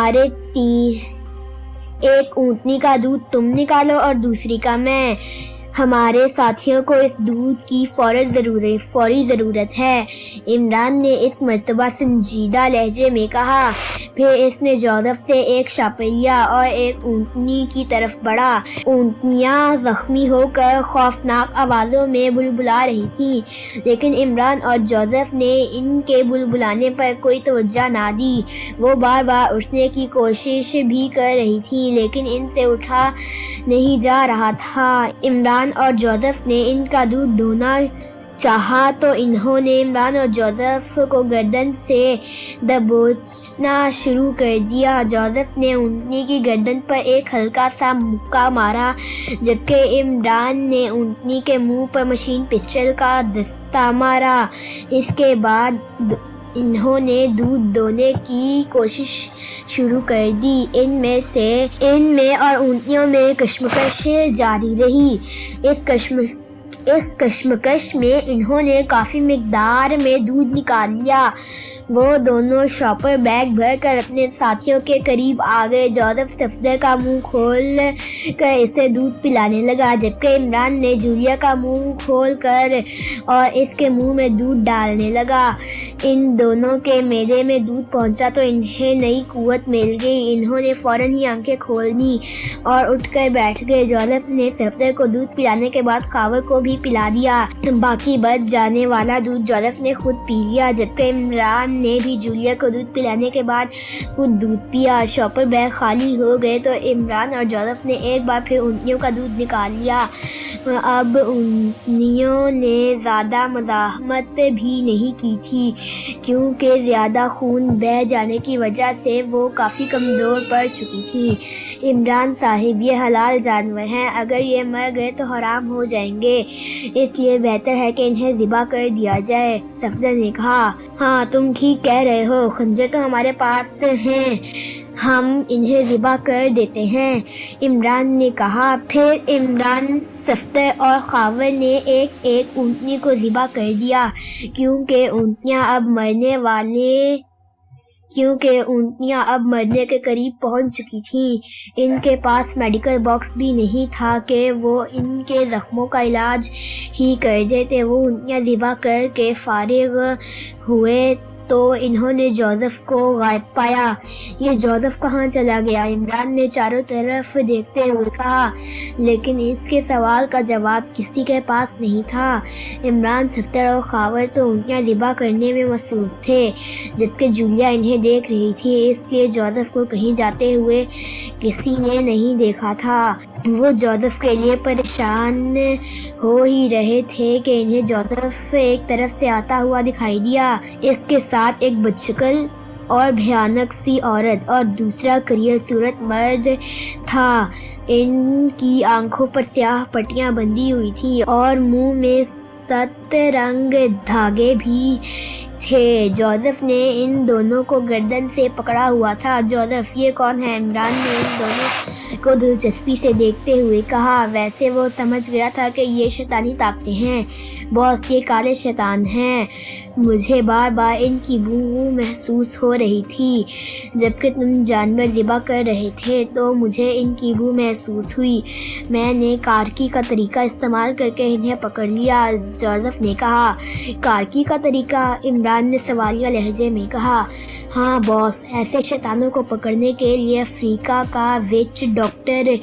हमारे एक ऊँटनी का दूध तुम निकालो और दूसरी का मैं। हमारे साथियों को इस दूध की फौरी ज़रूरत है। इमरान ने इस मर्तबा संजीदा लहजे में कहा। फिर इसने जोसेफ से एक शापलिया और एक ऊँटनी की तरफ बढ़ा। ऊँटनियाँ जख्मी होकर खौफनाक आवाज़ों में बुलबुला रही थीं, लेकिन इमरान और जोसेफ ने इनके बुलबुलाने पर कोई तवज्जो ना दी। वो बार बार उठने की कोशिश भी कर रही थीं, लेकिन इनसे उठा नहीं जा रहा था। इमरान और जोसेफ ने इनका दूध धोना चाहा तो इन्होंने इमरान और जोसेफ को गर्दन से दबोचना शुरू कर दिया। जोसेफ ने ऊँटनी की गर्दन पर एक हल्का सा मुक्का मारा, जबकि इमरान ने ऊँटनी के मुंह पर मशीन पिस्टल का दस्ता मारा। इसके बाद इन्होंने दूध दोने की कोशिश शुरू कर दी। इनमें और ऊँटनियों में कशमकश जारी रही। इस कशमकश में इन्होंने काफ़ी मिकदार में दूध निकाल लिया। वो दोनों शॉपर बैग भर कर अपने साथियों के करीब आ गए। जोसेफ सफदर का मुंह खोल कर इसे दूध पिलाने लगा, जबकि इमरान ने जूलिया का मुंह खोल कर और इसके मुंह में दूध डालने लगा। इन दोनों के मैदे में दूध पहुंचा तो इन्हें नई कुव्वत मिल गई। इन्होंने फौरन ही आंखें खोल ली और उठकर बैठ गए। जोसेफ ने सफदर को दूध पिलाने के बाद खावर को भी पिला दिया। बाकी बच जाने वाला दूध जोसेफ ने खुद पी लिया, जबकि इमरान ने भी जूलिया को दूध पिलाने के बाद खुद दूध पिया। शॉपर बैग खाली हो गए तो इमरान और जोसेफ ने एक बार फिर ऊँटनियों का दूध निकाल लिया। अब ऊँटनियों ने ज़्यादा मज़ाहमत भी नहीं की थी, क्योंकि ज़्यादा खून बह जाने की वजह से वो काफ़ी कमज़ोर पड़ चुकी थी। इमरान साहिब, ये हलाल जानवर हैं, अगर ये मर गए तो हराम हो जाएंगे, इसलिए बेहतर है कि इन्हें ज़िबा कर दिया जाए। सफदर ने कहा। हाँ, तुम ठीक कह रहे हो, खंजर तो हमारे पास हैं, हम इन्हें ज़िबा कर देते हैं, इमरान ने कहा। फिर इमरान, सफदर और खावर ने एक एक ऊँटनी को ज़िबा कर दिया, क्योंकि ऊँटनियाँ अब मरने के करीब पहुंच चुकी थीं। इनके पास मेडिकल बॉक्स भी नहीं था कि वो इनके ज़ख्मों का इलाज ही कर देते। वो ऊँटनियाँ ज़िबा करके फारिग हुए तो इन्होंने जोसेफ को गायब पाया। ये जोसेफ कहाँ चला गया? इमरान ने चारों तरफ देखते हुए कहा, लेकिन इसके सवाल का जवाब किसी के पास नहीं था। इमरान, सफदर और खावर तो ऊँटनियाँ ज़िबा करने में मसरूफ थे, जबकि जूलिया इन्हें देख रही थी, इसलिए जोसेफ को कहीं जाते हुए किसी ने नहीं देखा था। वो जोसेफ के लिए परेशान हो ही रहे थे कि इन्हें जोसेफ एक तरफ से आता हुआ दिखाई दिया। इसके साथ एक बदशक्ल और भयानक सी औरत और दूसरा करियल सूरत मर्द था। इनकी आंखों पर स्याह पट्टियां बंधी हुई थी और मुंह में सतरंग धागे भी थे। जोसेफ ने इन दोनों को गर्दन से पकड़ा हुआ था। जोसेफ, ये कौन है? इमरान ने इन दोनों को दिलचस्पी से देखते हुए कहा। वैसे वो समझ गया था कि ये शैतानी ताकतें हैं। बॉस, ये काले शैतान हैं। मुझे बार बार इनकी बू महसूस हो रही थी। जबकि तुम जानवर ज़िबा कर रहे थे तो मुझे इनकी बू महसूस हुई। मैंने कारकी का तरीका इस्तेमाल करके इन्हें पकड़ लिया, जोसेफ ने कहा। कारकी का तरीका? इमरान ने सवालिया लहजे में कहा। हाँ बॉस, ऐसे शैतानों को पकड़ने के लिए अफ्रीका का विच डॉक्टर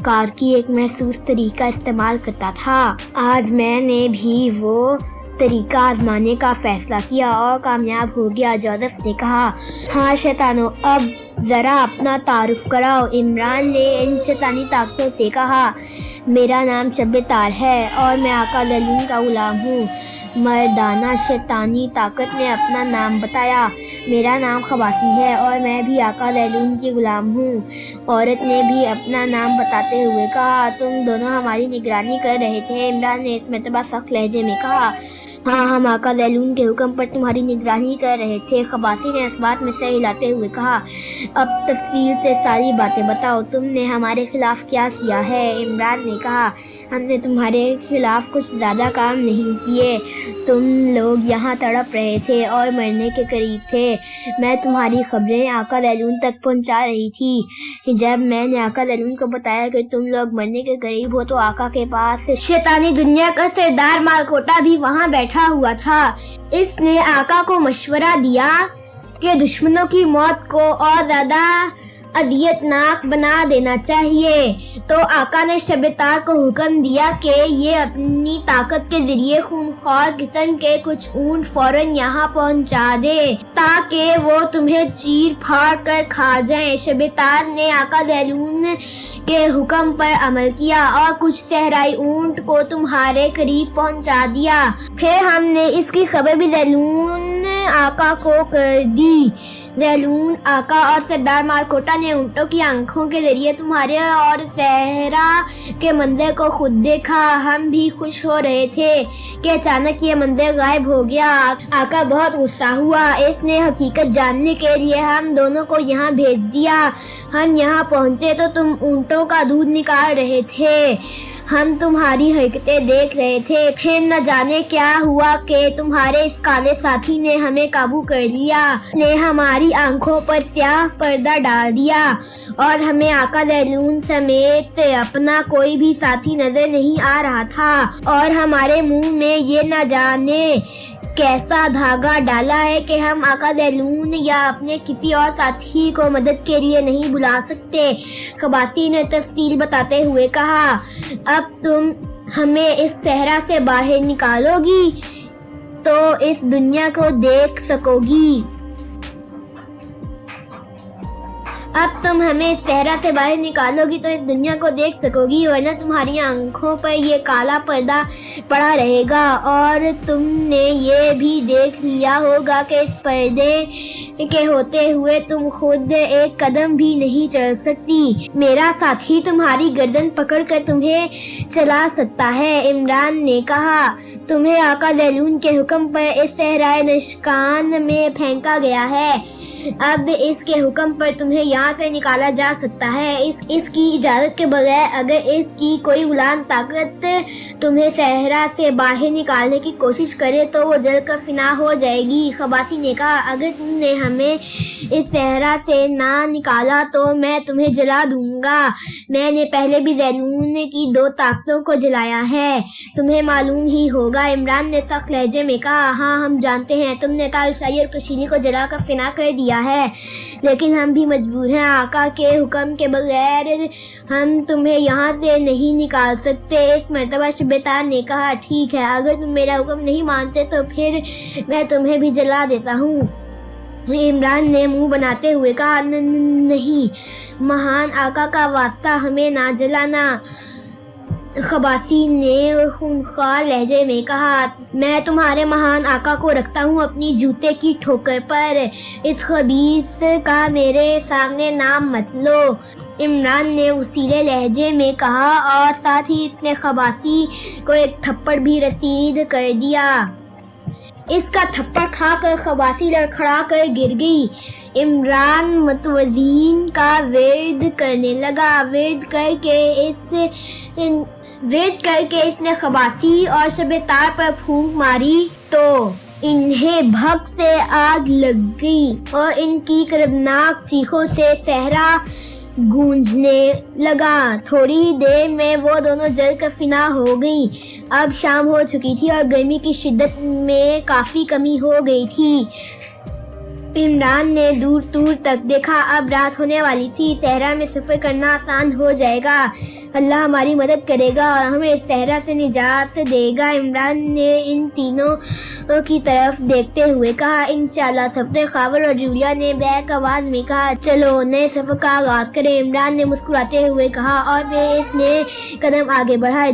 कारकी एक महसूस तरीका इस्तेमाल करता था। आज मैंने भी वो तरीका आजमाने का फैसला किया और कामयाब हो गया, जोसेफ ने कहा। हाँ शैतानों, अब ज़रा अपना तारुफ कराओ, इमरान ने इन शैतानी ताकतों से कहा। मेरा नाम शब-ए-तार है और मैं आका दलील का गुलाम हूँ। मर्दाना शैतानी ताकत ने अपना नाम बताया। मेरा नाम खबासी है और मैं भी आका दैलून की गुलाम हूँ। औरत ने भी अपना नाम बताते हुए कहा। तुम दोनों हमारी निगरानी कर रहे थे, इमरान ने इस मर्तबा सख्त लहजे में कहा। हाँ, हम आका ज़ैलून के हुक्म पर तुम्हारी निगरानी कर रहे थे। खबासी ने इस बात में सर हिलाते हुए कहा, अब तफसील से सारी बातें बताओ, तुमने हमारे खिलाफ क्या किया है? इमरान ने कहा, हमने तुम्हारे खिलाफ कुछ ज़्यादा काम नहीं किए। तुम लोग यहाँ तड़प रहे थे और मरने के करीब थे। मैं तुम्हारी खबरें आका ज़ैलून तक पहुँचा रही थी। जब मैंने आका ज़ैलून को बताया कि तुम लोग मरने के करीब हो तो आका के पास शैतानी दुनिया का सरदार मालकोटा भी वहाँ बैठा हुआ था। इसने आका को मशवरा दिया कि दुश्मनों की मौत को और ज्यादा अजियतनाक बना देना चाहिए। तो आका ने शब-ए-तार को हुक्म दिया कि ये अपनी ताकत के जरिए खूनख्वार किस्म के कुछ ऊंट फौरन यहाँ पहुँचा दे ताकि वो तुम्हें चीर फाड़ कर खा जाएं। शब-ए-तार ने आका ज़ैलून के हुक्म पर अमल किया और कुछ सहराई ऊंट को तुम्हारे करीब पहुँचा दिया। फिर हमने इसकी खबर भी ज़ैलून आका को कर दी। ज़ैलून आका और सरदार मालकोटा ने ऊंटों की आंखों के जरिए तुम्हारे और सहरा के मंदिर को खुद देखा। हम भी खुश हो रहे थे कि अचानक ये मंदिर गायब हो गया। आका बहुत गुस्सा हुआ। इसने हकीकत जानने के लिए हम दोनों को यहाँ भेज दिया। हम यहाँ पहुँचे तो तुम ऊंटों का दूध निकाल रहे थे। हम तुम्हारी हरकतें देख रहे थे। फिर न जाने क्या हुआ कि तुम्हारे इस काले साथी ने हमें काबू कर लिया। ने हमारी आंखों पर स्याह पर्दा डाल दिया और हमें आका ज़ैलून समेत अपना कोई भी साथी नजर नहीं आ रहा था और हमारे मुंह में ये न जाने कैसा धागा डाला है कि हम आका ज़ैलून या अपने किसी और साथी को मदद के लिए नहीं बुला सकते। खबासी ने तफसील बताते हुए कहा, अब तुम हमें इस सहरा से बाहर निकालोगी तो इस दुनिया को देख सकोगी। अब तुम हमें इस सहरा से बाहर निकालोगी तो इस दुनिया को देख सकोगी, वरना तुम्हारी आंखों पर ये काला पर्दा पड़ा रहेगा। और तुमने ये भी देख लिया होगा कि इस पर्दे के होते हुए तुम खुद एक कदम भी नहीं चल सकती। मेरा साथी तुम्हारी गर्दन पकड़कर तुम्हें चला सकता है। इमरान ने कहा, तुम्हें आका ज़ैलून के हुक्म पर इस सहराए नशकान में फेंका गया है। अब इसके हुक्म पर तुम्हें यहाँ से निकाला जा सकता है। इसकी इजाजत के बगैर अगर इसकी कोई गुलाम ताकत तुम्हें सहरा से बाहर निकालने की कोशिश करे तो वो जल कर फिना हो जाएगी। खबासी ने कहा, अगर तुमने हमें इस सहरा से ना निकाला तो मैं तुम्हें जला दूंगा। मैंने पहले भी ज़ैलून की 2 ताकतों को जलाया है, तुम्हें मालूम ही होगा। इमरान ने सख्त लहजे में कहा, हाँ हम जानते हैं, तुमने तारशाही और कशीली को जलाकर फिना कर दिया है, लेकिन हम भी मजबूर हैं। आका के हुक्म के बगैर हम तुम्हें यहाँ से नहीं निकाल सकते। इस मर्तबा शब-ए-तार ने कहा, ठीक है, अगर तुम मेरा हुक्म नहीं मानते तो फिर मैं तुम्हें भी जला देता हूँ। इमरान ने मुंह बनाते हुए कहा, नहीं, महान आका का वास्ता हमें ना जलाना। खबासी ने खूंखार लहजे में कहा, मैं तुम्हारे महान आका को रखता हूँ अपनी जूते की ठोकर पर। इस खबीस का मेरे सामने नाम मत लो। इमरान ने उसीले लहजे में कहा और साथ ही इसने खबासी को एक थप्पड़ भी रसीद कर दिया। इसका थप्पड़ खाकर खबासी लड़खड़ा कर गिर गई। इमरान मुतवज़्ज़िन का विर्द करने लगा। वेद करके इसने खबासी और शब-ए-तार पर फूंक मारी तो इन्हें भग से आग लग गई और इनकी कर्बनाक चीखों से सहरा गूंजने लगा। थोड़ी ही देर में वो दोनों जल कर फिना हो गई। अब शाम हो चुकी थी और गर्मी की शिद्दत में काफी कमी हो गई थी। इमरान ने दूर दूर तक देखा, अब रात होने वाली थी। सहरा में सफर करना आसान हो जाएगा। अल्लाह हमारी मदद करेगा और हमें इस सहरा से निजात देगा। इमरान ने इन तीनों की तरफ देखते हुए कहा, इंशाल्लाह। सफदर, खावर और जूलिया ने बैक आवाज में कहा, चलो नए सफर का आगाज करें। इमरान ने मुस्कुराते हुए कहा और फिर इसने कदम आगे बढ़ाए।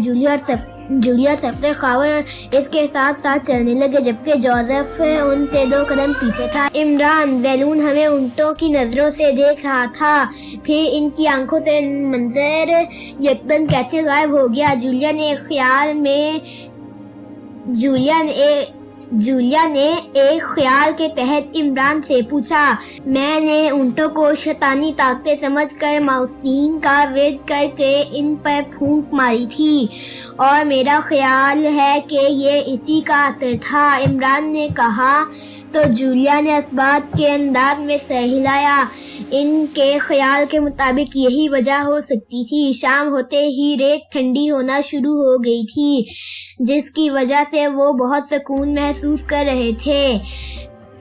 जूलिया, सफदर, खावर इसके साथ साथ चलने लगे, जबकि जोसेफ उनसे 2 कदम पीछे था। इमरान ज़ैलून हमें ऊंटों की नजरों से देख रहा था, फिर इनकी आंखों से मंजर यकदम कैसे गायब हो गया। जूलिया ने جولیا نے ایک خیال کے تحت عمران سے پوچھا، میں نے اونٹوں کو شیطانی طاقتیں سمجھ کر معصومین کا ورد کر کے ان پر پھونک ماری تھی اور میرا خیال ہے کہ یہ اسی کا اثر تھا۔ عمران نے کہا تو جولیا نے اس بات کے انداز میں سر ہلایا۔ ان کے خیال کے مطابق یہی وجہ ہو سکتی تھی۔ شام ہوتے ہی ریت ٹھنڈی ہونا شروع ہو گئی تھی، جس کی وجہ سے وہ بہت سکون محسوس کر رہے تھے۔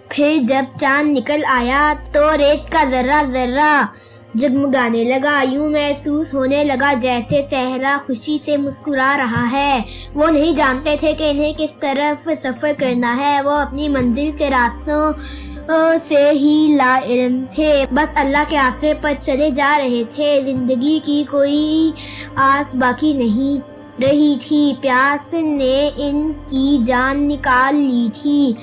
پھر جب چاند نکل آیا تو ریت کا ذرہ ذرہ جگمگانے لگا، یوں محسوس ہونے لگا جیسے صحرا خوشی سے مسکرا رہا ہے۔ وہ نہیں جانتے تھے کہ انہیں کس طرف سفر کرنا ہے، وہ اپنی منزل کے راستوں سے ہی لا علم تھے، بس اللہ کے آسرے پر چلے جا رہے تھے۔ زندگی کی کوئی آس باقی نہیں رہی تھی۔ پیاس نے ان کی جان نکال لی تھی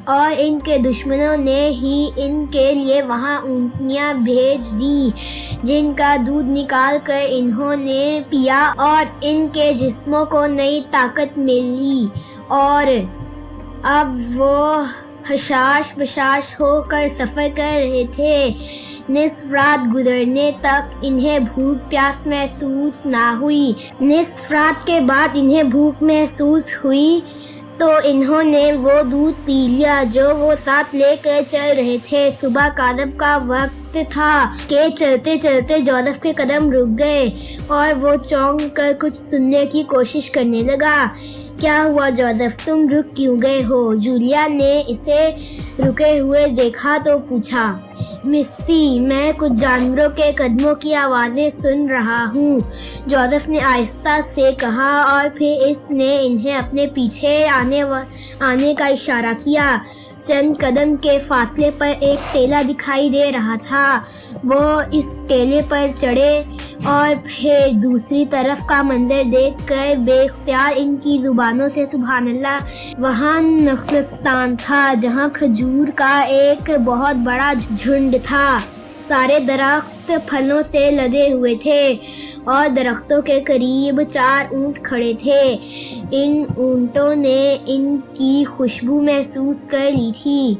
اور ان کے دشمنوں نے ہی ان کے لیے وہاں اونٹنیاں بھیج دیں جن کا دودھ نکال کر انہوں نے پیا اور ان کے جسموں کو نئی طاقت ملی، اور اب وہ حشاش بشاش ہو کر سفر کر رہے تھے۔ نصف رات گزرنے تک انہیں بھوک پیاس محسوس نہ ہوئی۔ نصف رات کے بعد انہیں بھوک محسوس ہوئی تو انہوں نے وہ دودھ پی لیا جو وہ ساتھ لے کر چل رہے تھے۔ صبح کاذب کا وقت تھا کہ چلتے چلتے جوزف کے قدم رک گئے اور وہ چونک کر کچھ سننے کی کوشش کرنے لگا۔ کیا ہوا جوزف، تم رک کیوں گئے ہو؟ جولیا نے اسے رکے ہوئے دیکھا تو پوچھا۔ مسی، میں کچھ جانوروں کے قدموں کی آوازیں سن رہا ہوں، جوزف نے آہستہ سے کہا، اور پھر اس نے انہیں اپنے پیچھے آنے کا اشارہ کیا۔ چند قدم کے فاصلے پر ایک ٹیلا دکھائی دے رہا تھا۔ وہ اس ٹیلے پر چڑھے اور پھر دوسری طرف کا منظر دیکھ کر بے اختیار ان کی زبانوں سے سبحان اللہ۔ وہاں نخلستان تھا جہاں کھجور کا ایک بہت بڑا جھنڈ تھا۔ سارے درخت پھلوں سے لدے ہوئے تھے اور درختوں کے قریب 4 اونٹ کھڑے تھے۔ ان اونٹوں نے ان کی خوشبو محسوس کر لی تھی،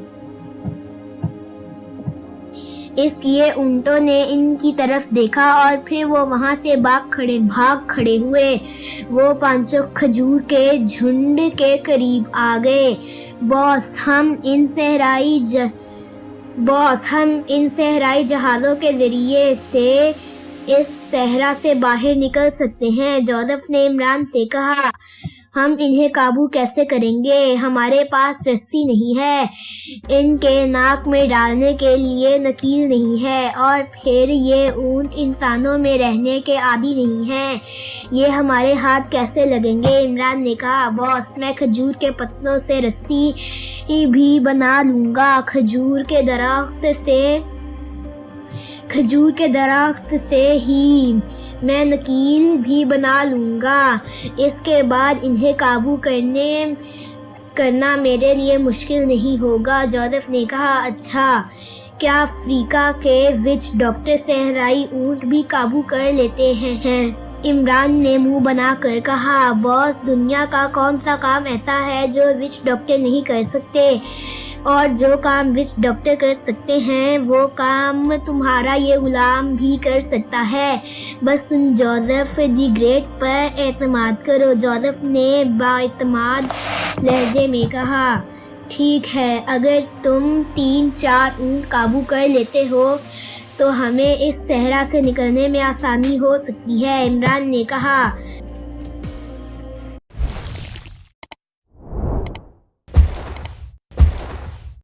اس لیے اونٹوں نے ان کی طرف دیکھا اور پھر وہ وہاں سے بھاگ کھڑے ہوئے۔ وہ 5 کھجور کے جھنڈ کے قریب آ گئے۔ باس، ہم ان صحرائی جہازوں کے ذریعے سے اس صحرا سے باہر نکل سکتے ہیں، جوزف نے عمران سے کہا۔ ہم انہیں قابو کیسے کریں گے؟ ہمارے پاس رسی نہیں ہے، ان کے ناک میں ڈالنے کے لیے نکیل نہیں ہے، اور پھر یہ اونٹ انسانوں میں رہنے کے عادی نہیں ہیں، یہ ہمارے ہاتھ کیسے لگیں گے؟ عمران نے کہا، باس، میں کھجور کے پتوں سے رسی بھی بنا لوں گا، کھجور کے درخت سے ہی میں نکیل بھی بنا لوں گا۔ اس کے بعد انہیں قابو کرنا میرے لیے مشکل نہیں ہوگا۔ جوزف نے کہا، اچھا، کیا افریقہ کے وچ ڈاکٹر صحرائی اونٹ بھی قابو کر لیتے ہیں؟ عمران نے منہ بنا کر کہا، باس، دنیا کا کون سا کام ایسا ہے جو وچ ڈاکٹر نہیں کر سکتے، اور جو کام وچ ڈاکٹر کر سکتے ہیں وہ کام تمہارا یہ غلام بھی کر سکتا ہے، بس تم جوزف دی گریٹ پر اعتماد کرو۔ جوزف نے بااعتماد لہجے میں کہا، ٹھیک ہے، اگر تم 3-4 اونٹ قابو کر لیتے ہو تو ہمیں اس صحرا سے نکلنے میں آسانی ہو سکتی ہے۔ عمران نے کہا،